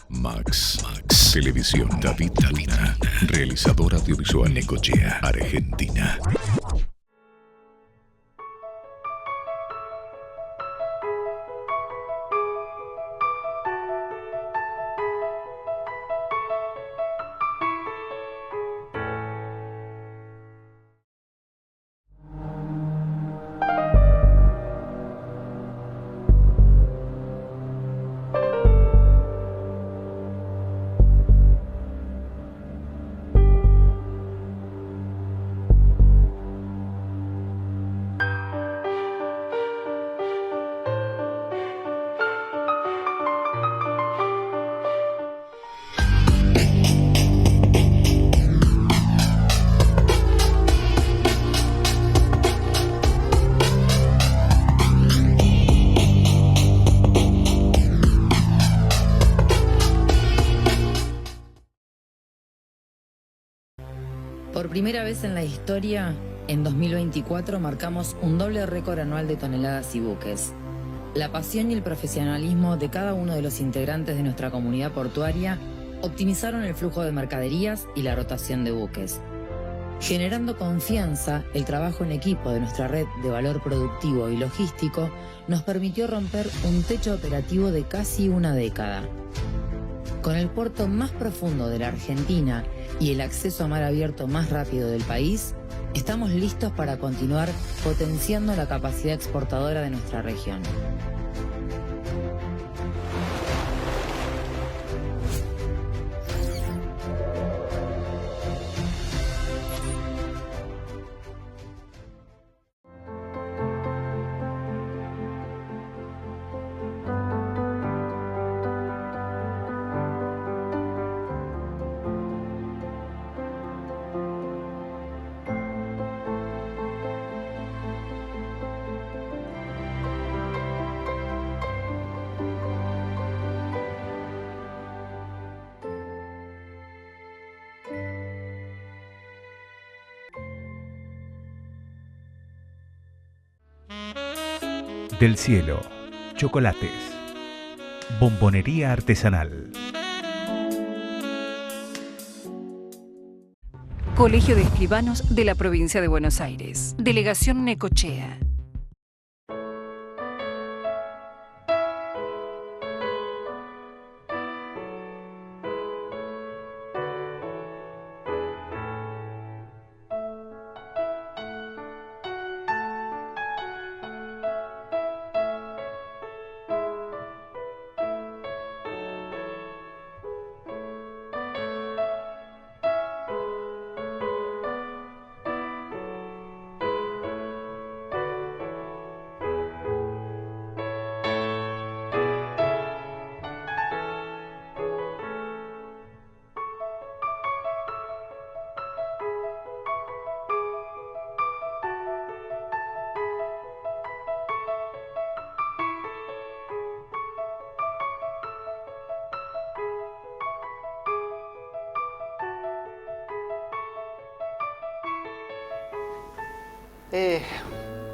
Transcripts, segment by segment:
Max. Televisión David Luna. Realizador audiovisual Necochea, Argentina. Por primera vez en la historia, en 2024 marcamos un doble récord anual de toneladas y buques. La pasión y el profesionalismo de cada uno de los integrantes de nuestra comunidad portuaria optimizaron el flujo de mercaderías y la rotación de buques. Generando confianza, el trabajo en equipo de nuestra red de valor productivo y logístico nos permitió romper un techo operativo de casi una década. Con el puerto más profundo de la Argentina y el acceso a mar abierto más rápido del país, estamos listos para continuar potenciando la capacidad exportadora de nuestra región. Del cielo, chocolates, bombonería artesanal. Colegio de Escribanos de la Provincia de Buenos Aires. Delegación Necochea.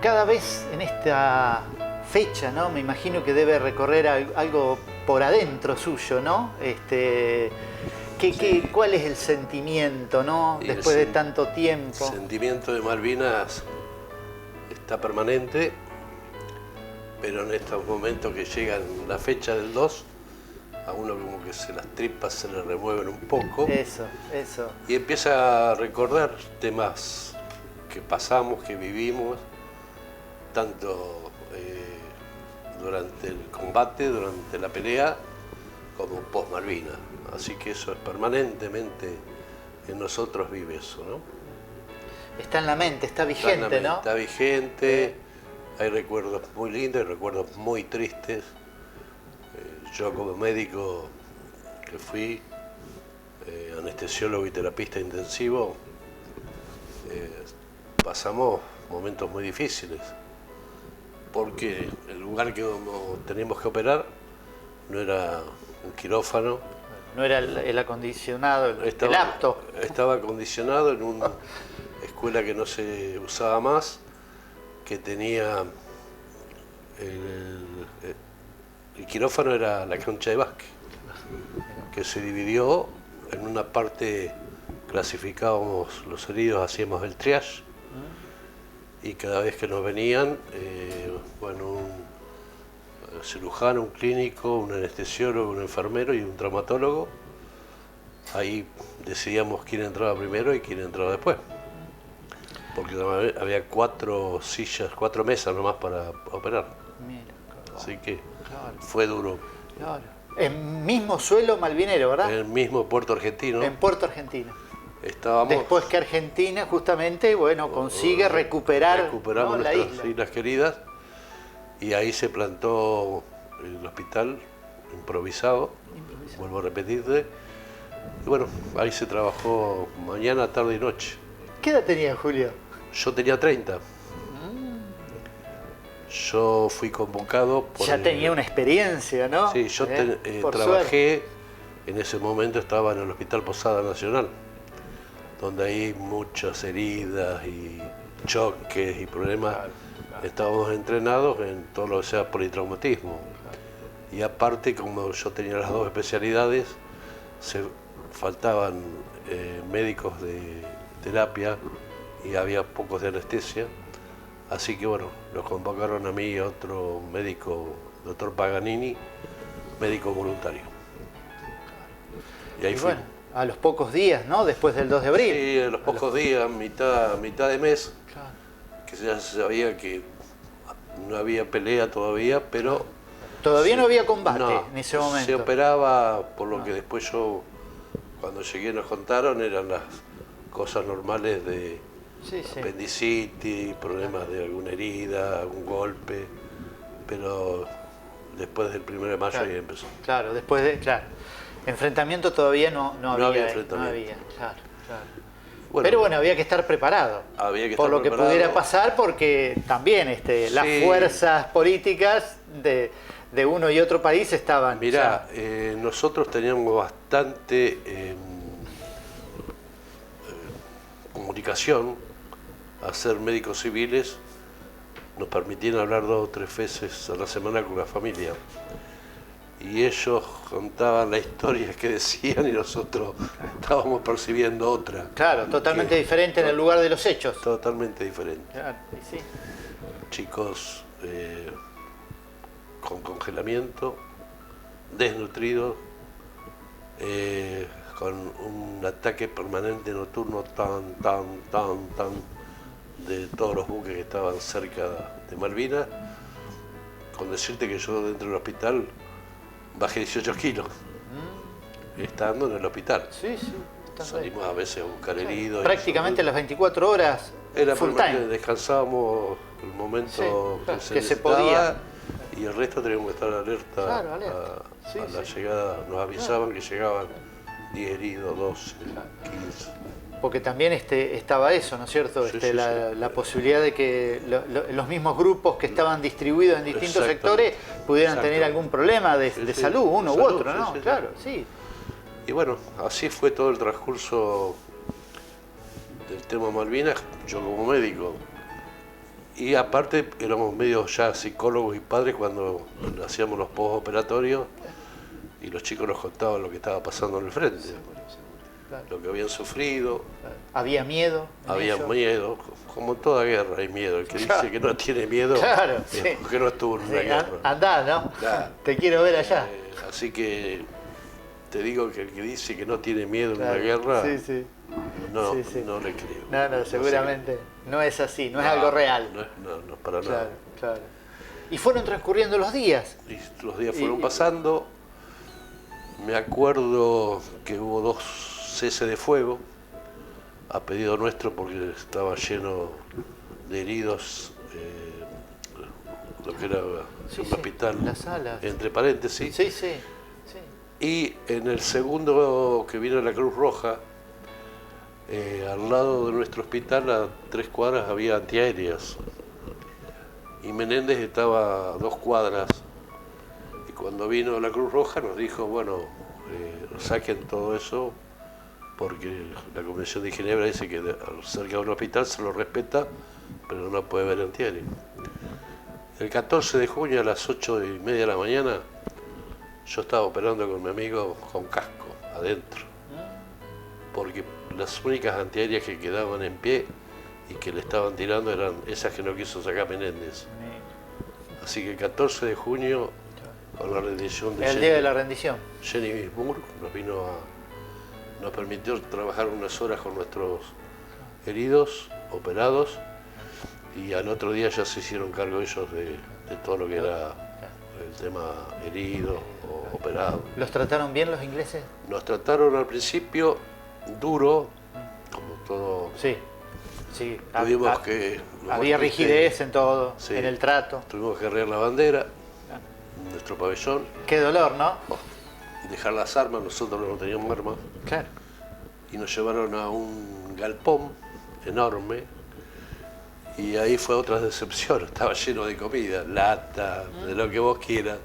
Cada vez en esta fecha, ¿no? Me imagino que debe recorrer algo por adentro suyo, ¿no? ¿Cuál es el sentimiento, ¿no? Después de tanto tiempo. El sentimiento de Malvinas está permanente, pero en estos momentos que llegan la fecha del 2, a uno como que las tripas se le remueven un poco. Eso. Y empieza a recordar temas que pasamos, que vivimos, tanto durante el combate, durante la pelea, como post-Malvinas. Así que eso es permanentemente en nosotros, vive eso, ¿no? Está en la mente, está vigente, ¿no? Está vigente, hay recuerdos muy lindos, hay recuerdos muy tristes. Yo como médico que fui anestesiólogo y terapista intensivo, pasamos momentos muy difíciles, porque el lugar que teníamos que operar no era un quirófano. No era el acondicionado, el apto. Estaba acondicionado en una escuela que no se usaba más, que tenía el quirófano era la cancha de básquet. que se dividió. En una parte clasificábamos los heridos, hacíamos el triage, y cada vez que nos venían, un cirujano, un clínico, un anestesiólogo, un enfermero y un traumatólogo, ahí decidíamos quién entraba primero y quién entraba después. Porque había 4 sillas, 4 mesas nomás para operar. Mira, Así que claro, fue duro. claro. En mismo suelo malvinero, ¿verdad? En el mismo puerto argentino En Puerto Argentino. estábamos. Después que Argentina justamente, consigue recuperar, recuperamos ¿no?, la nuestras isla. islas queridas, y ahí se plantó el hospital improvisado, vuelvo a repetirte, y bueno, ahí se trabajó mañana, tarde y noche. ¿Qué edad tenía Julio? Yo tenía 30. Yo fui convocado por... Ya tenía una experiencia, ¿no? Sí, yo Por trabajé, en ese momento estaba en el Hospital Posada Nacional, donde hay muchas heridas y choques y problemas. Estábamos entrenados en todo lo que sea politraumatismo. Y aparte, como yo tenía las 2 especialidades, faltaban médicos de terapia y había pocos de anestesia. Así que bueno, nos convocaron a mí y a otro médico, doctor Paganini, médico voluntario. Y ahí fui. bueno, a los pocos días, ¿no? Después del 2 de abril. Sí, a los pocos días, mitad de mes, Claro. que ya se sabía que no había pelea todavía, pero... Todavía no había combate no, en ese momento. se operaba, por lo que después cuando llegué nos contaron, eran las cosas normales de Sí, sí. apendicitis, problemas de alguna herida, algún golpe, pero después del 1 de mayo Claro. ahí empezó. Claro, después de... Claro. Enfrentamiento todavía no había. había No enfrentamiento. había, claro. Bueno, Pero bueno, había que estar preparado. había que por estar lo que preparado. pudiera pasar, porque también las Sí. fuerzas políticas de uno y otro país estaban... Mirá, ya. nosotros teníamos bastante comunicación, a ser médicos civiles, nos permitían hablar 2 o 3 veces a la semana con la familia. Y ellos contaban las historias que decían y nosotros estábamos percibiendo otra. Claro, totalmente Que- diferente en el lugar de los hechos. Totalmente diferente. Claro, y sí. Chicos con congelamiento, desnutridos, con un ataque permanente nocturno tan de todos los buques que estaban cerca de Malvinas, con decirte que yo dentro del hospital bajé 18 kilos, estando en el hospital. Sí, sí. está Salimos bien. a veces a buscar heridos. Prácticamente las 24 horas Era full porque time. descansábamos el momento Sí, claro, que se que se necesitaba, podía. y el resto teníamos que estar alerta, Claro, alerta. Sí, a la sí. llegada. Nos avisaban que llegaban 10 heridos, 12, 15. Porque también estaba eso, ¿no es cierto? Sí, La posibilidad de que los mismos grupos que estaban distribuidos en distintos Exactamente. sectores pudieran tener Exactamente. algún problema de Sí, sí. salud, uno u Salud, otro, sí, ¿no? sí, sí. Claro, sí. Y bueno, así fue todo el transcurso del tema Malvinas, yo como médico. Y aparte éramos medio ya psicólogos y padres cuando hacíamos los postoperatorios y los chicos nos contaban lo que estaba pasando en el frente, Claro. lo que habían sufrido. Había miedo. en Había ello. miedo, como en toda guerra hay miedo. El que Claro. dice que no tiene miedo Claro, es sí. porque no estuvo en una Sí, guerra. andá, ¿no? Claro. Te quiero ver allá. Así que te digo que el que dice que no tiene miedo en Claro. una guerra, Sí, sí. no, Sí, sí. no le creo. No, no, sé. seguramente no es así, no es algo real. No es para Claro, nada. claro. Y fueron transcurriendo los días. Y los días fueron Y- pasando. Me acuerdo que hubo 2 ceses de fuego a pedido nuestro porque estaba lleno de heridos, lo que era Sí, un sí, hospital, las salas. entre paréntesis. Sí, sí. Sí. Y en el segundo que vino la Cruz Roja, al lado de nuestro hospital, a 3 cuadras, había antiaéreas. Y Menéndez estaba a 2 cuadras. Y cuando vino la Cruz Roja nos dijo, bueno, saquen todo eso, porque la Convención de Ginebra dice que cerca de un hospital se lo respeta, pero no puede haber antiaéreo. El 14 de junio a las 8:30 de la mañana, yo estaba operando con mi amigo con casco adentro, porque las únicas antiaéreas que quedaban en pie y que le estaban tirando eran esas que no quiso sacar Menéndez. Así que el 14 de junio, con la rendición de El día de la rendición. Jenny Bismurg, nos permitió trabajar unas horas con nuestros heridos, operados, y al otro día ya se hicieron cargo ellos de todo lo que era el tema herido o operado. ¿Los trataron bien los ingleses? Nos trataron al principio duro, como todo. Sí, sí. Tuvimos que... Había rigidez en todo, sí, en el trato. Tuvimos que arreglar la bandera, nuestro pabellón, Qué dolor, ¿no? dejar las armas, nosotros no teníamos armas, Claro. y nos llevaron a un galpón enorme, y ahí fue otra decepción, estaba lleno de comida, lata, de lo que vos quieras.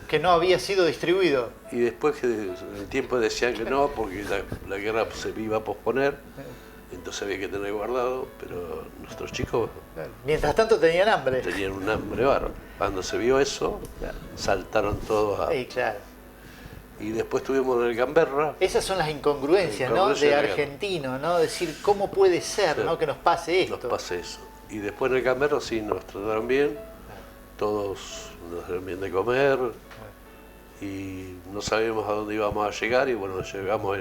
Que no había sido distribuido. Y después que en el tiempo decían que no, porque la guerra se iba a posponer, entonces había que tener guardado, pero nuestros chicos Mientras tanto tenían hambre. tenían un hambre bárbaro. Cuando se vio eso, saltaron todos a... Sí, claro. Y después estuvimos en el Gamberra. Esas son las incongruencias, ¿no? Incongruencias De de la guerra. Decir, ¿no? Decir, ¿cómo puede ser, Sí. ¿no? Que nos pase esto? Nos pase eso. Y después en el Gamberra sí nos trataron bien, todos nos dieron bien de comer, y no sabíamos a dónde íbamos a llegar, y bueno, llegamos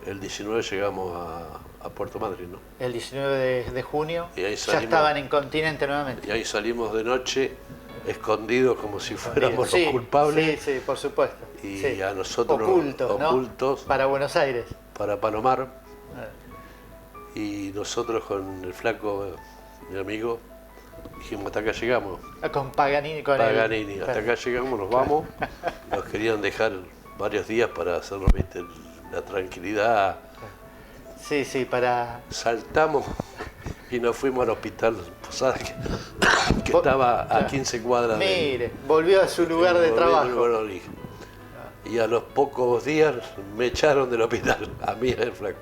el 19 llegamos a Puerto Madryn, ¿no? El 19 de junio Y ahí ya salimos. estaban en continente nuevamente. Y ahí salimos de noche, escondidos como si fuéramos Sí, los culpables, Sí, sí, por supuesto. y Sí. a nosotros Ocultos, ¿no? ocultos Para Buenos Aires. para Palomar, y nosotros con el flaco, mi amigo, dijimos, hasta acá llegamos. Con Paganini. Con Paganini, hasta acá llegamos, nos vamos. Nos querían dejar varios días para hacernos, ¿viste?, la tranquilidad. Sí, sí, para... Saltamos y nos fuimos al hospital Posada, que Vo- estaba a claro. 15 cuadras Mire, volvió a su lugar de volviendo al trabajo. lugar de origen. Y a los pocos días me echaron del hospital, a mí el flaco,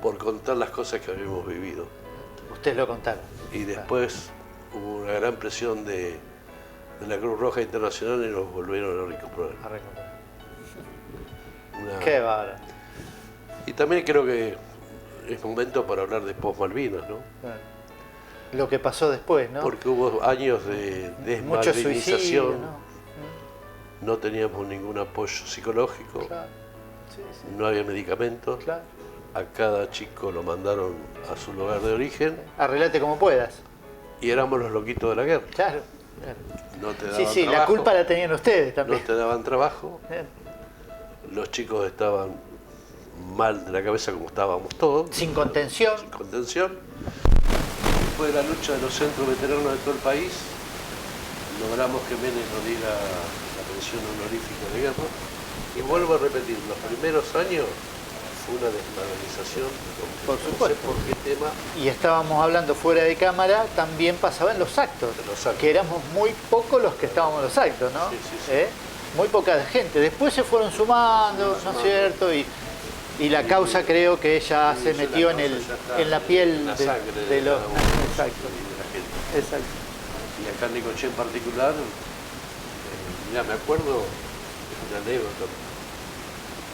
por contar las cosas que habíamos vivido. Ustedes lo contaron. Y después hubo una gran presión de la Cruz Roja Internacional y nos volvieron a recuperar. A recuperar. Una- Qué bárbaro. Y también creo que es momento para hablar de post-Malvinas, ¿no? Claro. Lo que pasó después, ¿no? Porque hubo años de Mucho suicidio, desmalvinización, ¿no? no teníamos ningún apoyo psicológico, Claro. Sí, sí, no había medicamentos, claro. a cada chico lo mandaron a su lugar de origen Arreglate como puedas. y éramos los loquitos de la guerra. Claro. Claro. No te daban Sí, sí, trabajo, la culpa la tenían ustedes no también. te daban trabajo, Bien. los chicos estaban mal de la cabeza como estábamos todos, Sin contención. sin contención. Después de la lucha de los centros veteranos de todo el país, logramos que Menem nos diera la pensión honorífica de guerra. Y vuelvo a repetir, los primeros años fue una desmoralización, Por no supuesto. sé por qué tema, Y estábamos hablando fuera de cámara, también pasaba en los actos. En los actos. Que éramos muy pocos los que estábamos en los actos, ¿no? Sí, sí, sí. Muy poca gente. Después se fueron sumando, ¿no es cierto? Y la causa creo que ya se Sí, metió la causa ya está en la piel en la sangre de los... cada uno Exacto, y de la gente. exacto. Y acá en Necochea en particular, mirá, me acuerdo de una anécdota.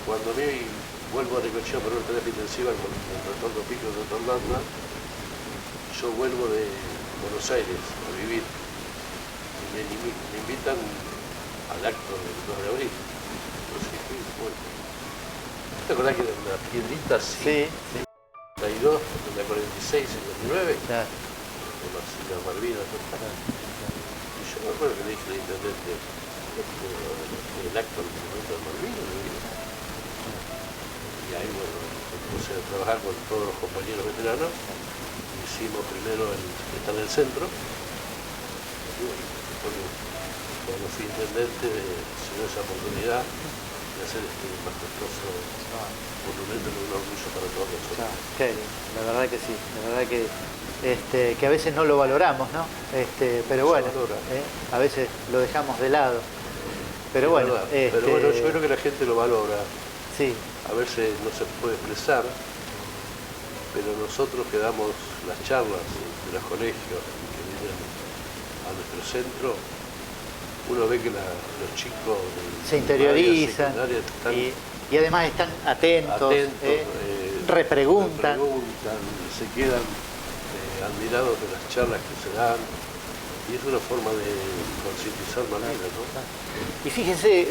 Cuando a mí vuelvo a Necochea por una terapia intensiva con el doctor Pico y el doctor Landa, yo vuelvo de Buenos Aires a vivir. Y me invitan al acto del 2 de abril. Entonces fui, bueno. ¿Te acordás que era una tiendita así? Sí, sí. 32, en la 46, 59, Claro. con las Islas Malvinas, ¿no? Y yo me acuerdo que le dije al intendente, el acto del momento de Malvinas, le digo. Y ahí, bueno, me puse a trabajar con todos los compañeros veteranos. Hicimos primero el que está en el centro. Y bueno, cuando fui intendente, se dio esa oportunidad de hacer este majestuoso monumento, en un orgullo para todos nosotros. Claro, qué bien. La verdad que sí, la verdad que a veces no lo valoramos, ¿no? Pero No se bueno, valora. a veces lo dejamos de lado. Pero Es bueno, verdad. Pero bueno, yo creo que la gente lo valora. sí, A veces no se puede expresar, pero nosotros que damos las charlas de los colegios que vienen a nuestro centro, uno ve que los chicos de se interiorizan secundaria están y además están atentos, repreguntan. Se quedan admirados de las charlas que se dan, y es una forma de concientizar Malvinas, ¿no? Y fíjese,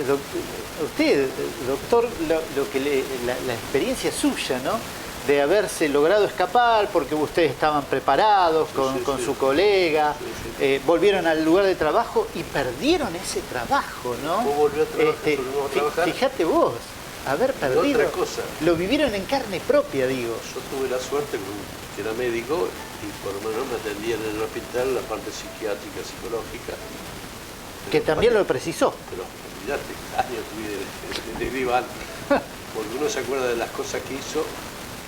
usted, doctor, la experiencia suya, ¿no? De haberse logrado escapar porque ustedes estaban preparados con su colega, volvieron al lugar de trabajo y perdieron ese trabajo, ¿no? ¿Cómo volvió a trabajar? Fíjate vos, haber perdido, otra cosa. Lo vivieron en carne propia, digo. Yo tuve la suerte que era médico y por lo menos me atendían en el hospital la parte psiquiátrica, psicológica. Que también lo precisó. Pero olvidate, años tuve de diván, porque uno se acuerda de las cosas que hizo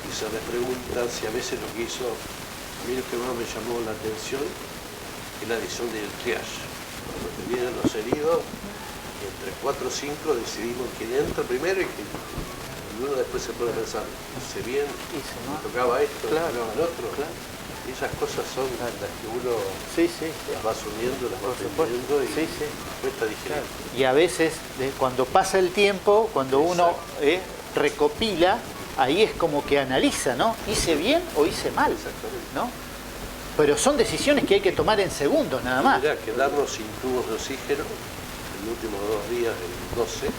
y se le pregunta si a veces lo que hizo, a mí lo que más me llamó la atención es la decisión del triage. Cuando te vienen los heridos, entre 4 o 5 decidimos quién entra primero y uno después se puede pensar, hice bien, me tocaba esto, me tocaba el otro. Claro. Y esas cosas son las que uno las va asumiendo, las va aprendiendo y cuesta digerir. Claro. Y a veces, cuando pasa el tiempo, cuando uno recopila, ahí es como que analiza, ¿no? ¿Hice bien o hice mal? Exactamente. ¿No? Pero son decisiones que hay que tomar en segundos, nada más. Mirá, quedarnos sin tubos de oxígeno, en los últimos 2 días, el 12,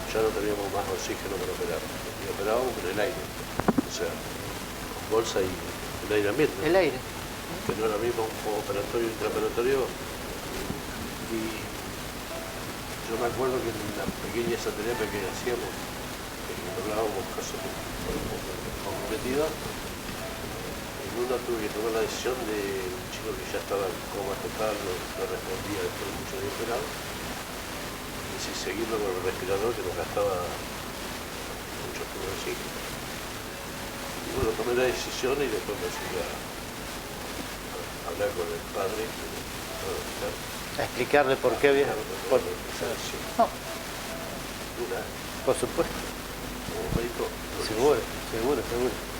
ya no teníamos más oxígeno para operar. Y operábamos con el aire, o sea, con bolsa y el aire ambiente. El aire. Que no era lo mismo un operatorio intraoperatorio. Y yo me acuerdo que en la pequeña esa terapia que hacíamos, hablábamos casos comprometidos, en una tuve que tomar la decisión de un chico que ya estaba en coma total, no respondía después de mucho tiempo esperado, y si seguirlo con el respirador que nos gastaba mucho tiempo de oxígeno. Y bueno, tomé la decisión y después me fui a hablar con el padre a explicarle por qué había... No, por supuesto. Médico, seguro.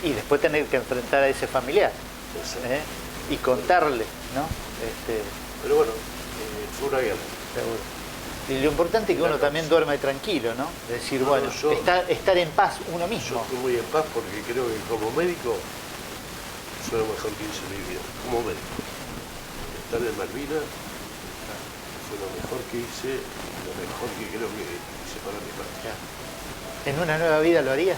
Y después tener que enfrentar a ese familiar y contarle, ¿no? Pero bueno, fue una guerra. Seguro. Y lo importante es que uno también duerme tranquilo, ¿no? Es decir, bueno, estar en paz uno mismo. Yo estoy muy en paz porque creo que como médico fue lo mejor que hice en mi vida. Como médico. Estar en Malvinas fue lo mejor que hice, lo mejor que creo que hice para mi patria. ¿En una nueva vida lo haría?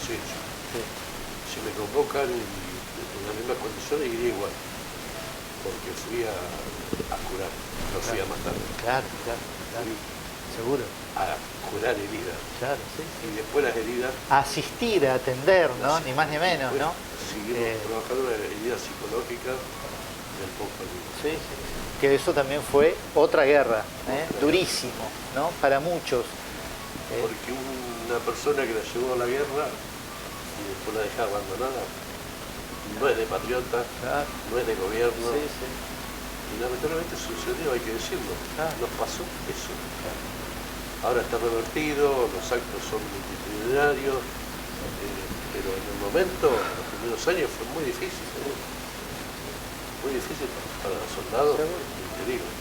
Sí. Si me convocan en las mismas condiciones iría igual, porque fui a curar, no fui a matar. Claro. Seguro. A curar heridas. Claro, sí. Y después las heridas... A asistir, a atender, ¿no? Ni más ni menos, ¿no? Seguimos trabajando en heridas psicológicas del poco vida. Sí. Que eso también fue otra guerra, durísimo, ¿no? Para muchos. Porque una persona que la llevó a la guerra y después la deja abandonada, no es de patriota, no es de gobierno. Y lamentablemente sucedió, hay que decirlo. Nos pasó eso. Ahora está revertido, los actos son multitudinarios, pero en el momento, los primeros años, fue muy difícil. Muy difícil para los soldados.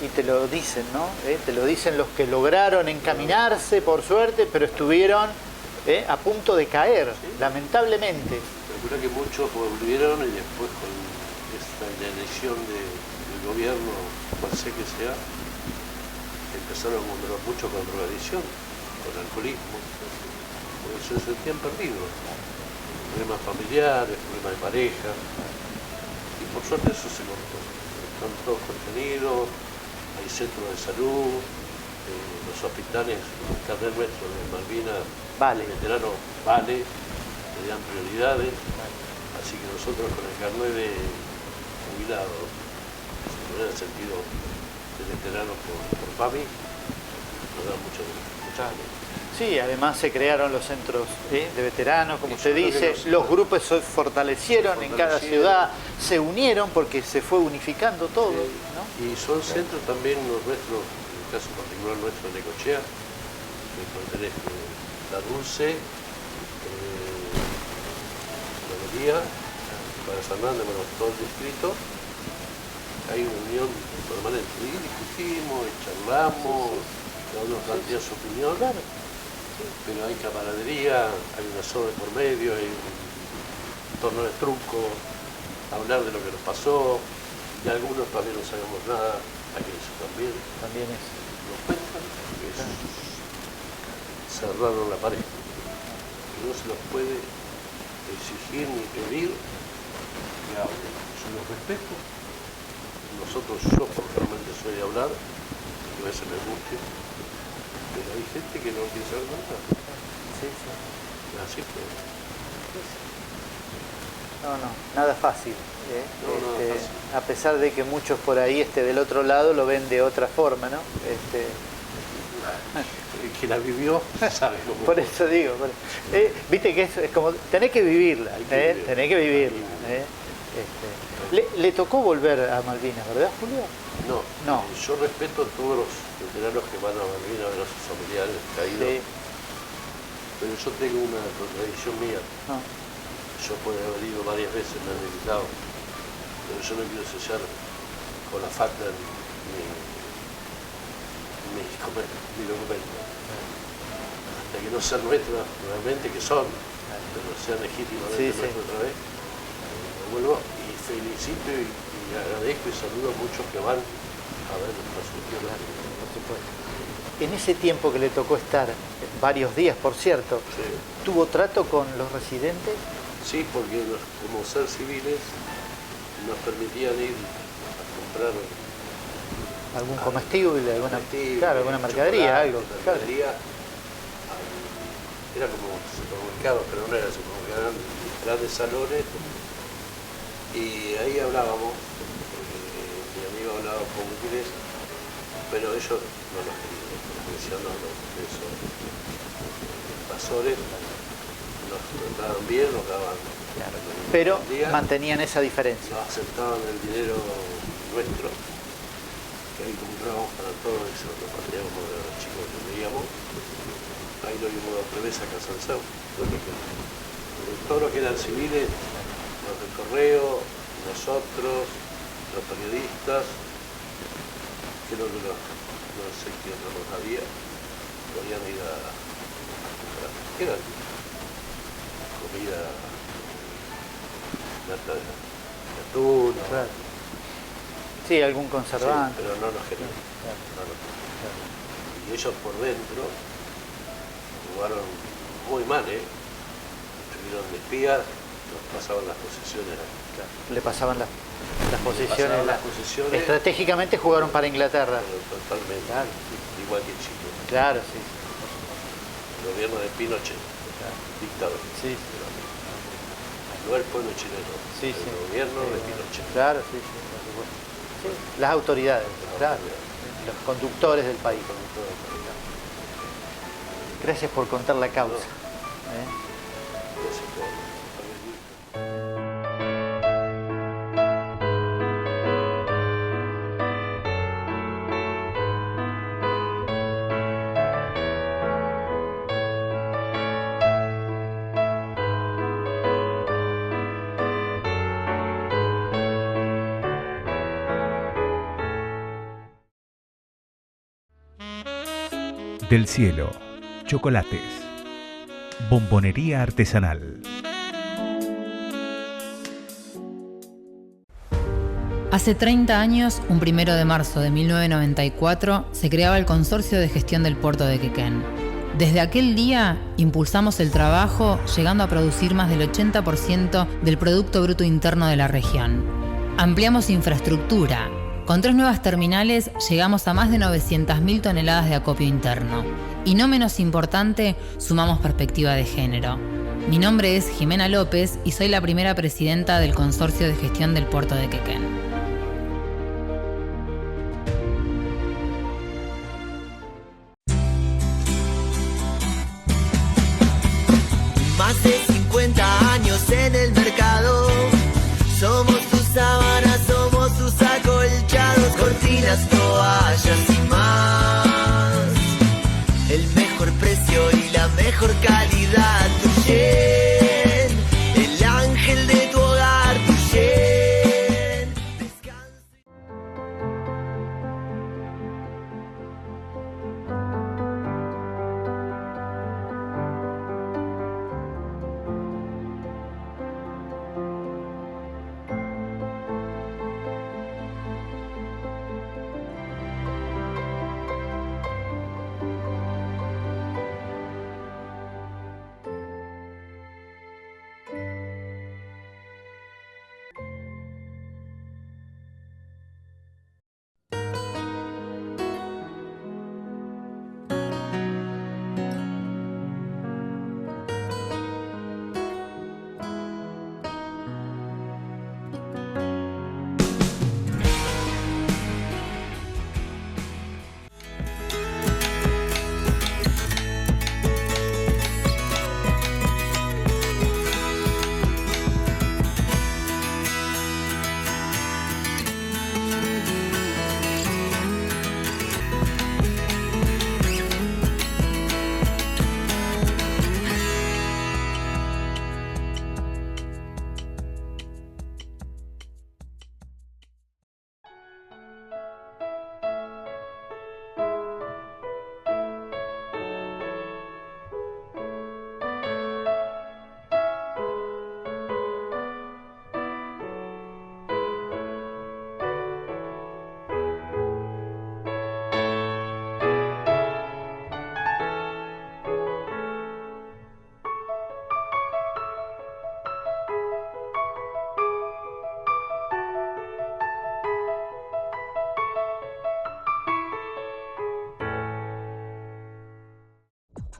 Y te lo dicen, ¿no? Te lo dicen los que lograron encaminarse, por suerte, pero estuvieron a punto de caer, lamentablemente. Recuerda que muchos volvieron y después con esta elección del gobierno, cual sea que sea, empezaron a encontrar mucho con drogadicción, con alcoholismo, porque se sentían perdidos. Problemas familiares, problemas de pareja, y por suerte eso se cortó. Están todos contenidos, hay centros de salud, los hospitales, el carnet nuestro de Malvinas, el veterano vale, le dan prioridades, así que nosotros con el carnet de jubilado, en el sentido de veterano por PAMI, nos dan mucha alegría. Sí, además se crearon los centros de veteranos, como usted dice, los grupos se fortalecieron en cada ciudad, se unieron porque se fue unificando todo, ¿no? Y son centros también los nuestros, en el caso particular nuestro de Necochea, que pertenece La Dulce, La María, para Fernández, bueno, todo el distrito, hay una unión permanente. Y discutimos, charlamos, cada uno plantea su opinión, pero hay camaradería, hay una soda por medio, hay un torneo de truco, hablar de lo que nos pasó, y algunos todavía no sabemos nada, hay que eso también. También eso. Nos cuentan que cerraron la pared. No se los puede exigir ni pedir que hablen. Yo los respeto. Nosotros, yo personalmente soy de hablar, que a veces me guste, pero hay gente que no quiere saber nada. Sí, sí. Así que... No, nada fácil. No, nada fácil. A pesar de que muchos por ahí del otro lado lo ven de otra forma, ¿no? El que la vivió sabe cómo. Por eso digo, viste que es como, tenés que vivirla, tenés que vivirla. Le tocó volver a Malvinas, ¿verdad, Julio? No. Yo respeto a todos los veteranos que van a Malvinas a ver a sus familiares caídos, sí. Pero yo tengo una contradicción mía. No. Yo puedo haber ido varias veces, me han invitado, pero yo no quiero sellar con la FACTA mi documento. Hasta que no sean nuestras realmente, que son, pero sean legítimamente nuestras otra vez, me vuelvo y felicito y agradezco y saludo a muchos que van a ver nuestras soluciones. Por supuesto. En ese tiempo que le tocó estar, varios días por cierto, sí. ¿Tuvo trato con los residentes? Sí, porque como ser civiles nos permitían ir a comprar algún comestible, alguna mercadería, algo. Mercadería, era como supermercados, pero no era supermercado, eran grandes salones. Y ahí hablábamos, mi amigo hablaba con inglés, pero ellos no nos querían, nos decían eso, invasores. Nos trataban bien, nos daban... Claro. Pero mantenían esa diferencia. Nos aceptaban el dinero nuestro, que ahí comprábamos para todos y se lo repartíamos de los chicos que veíamos. Ahí lo vimos otra vez a Casanzao. Todos los que eran civiles, los del correo, nosotros, los periodistas, creo que no sé quién no lo sabía, podían ir a comprar. Eran comida, lata de atún, claro. Sí, algún conservante. Sí, pero no nos querían. Claro. Claro. Y ellos por dentro jugaron muy mal, estuvieron de espías, nos pasaban las posiciones. Claro. Le pasaban las posiciones. Las posiciones. Estratégicamente jugaron para Inglaterra. Totalmente. Claro. Igual que Chile. Claro, sí. El gobierno de Pinochet. Dictador. Sí. No el pueblo chileno, sí, el gobierno de Pinochet. Claro, sí, por supuesto. Sí. Las autoridades, claro. Los conductores del país. Gracias por contar la causa. Gracias por Del cielo, chocolates, bombonería artesanal. Hace 30 años, un 1 de marzo de 1994, se creaba el Consorcio de Gestión del Puerto de Quequén. Desde aquel día, impulsamos el trabajo, llegando a producir más del 80% del Producto Bruto Interno de la región. Ampliamos infraestructura. Con 3 nuevas terminales llegamos a más de 900.000 toneladas de acopio interno. Y no menos importante, sumamos perspectiva de género. Mi nombre es Jimena López y soy la primera presidenta del Consorcio de Gestión del Puerto de Quequén. Más de 50 años en el mercado. Somos tus sábanas, somos tus acolchados, cortinas, toallas y más. El mejor precio y la mejor calidad. Tuyen, el ángel de tu hogar. Tuyen.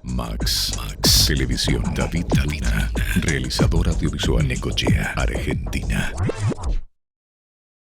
Max. Televisión David Tavira. Realizador audiovisual Necochea, Argentina.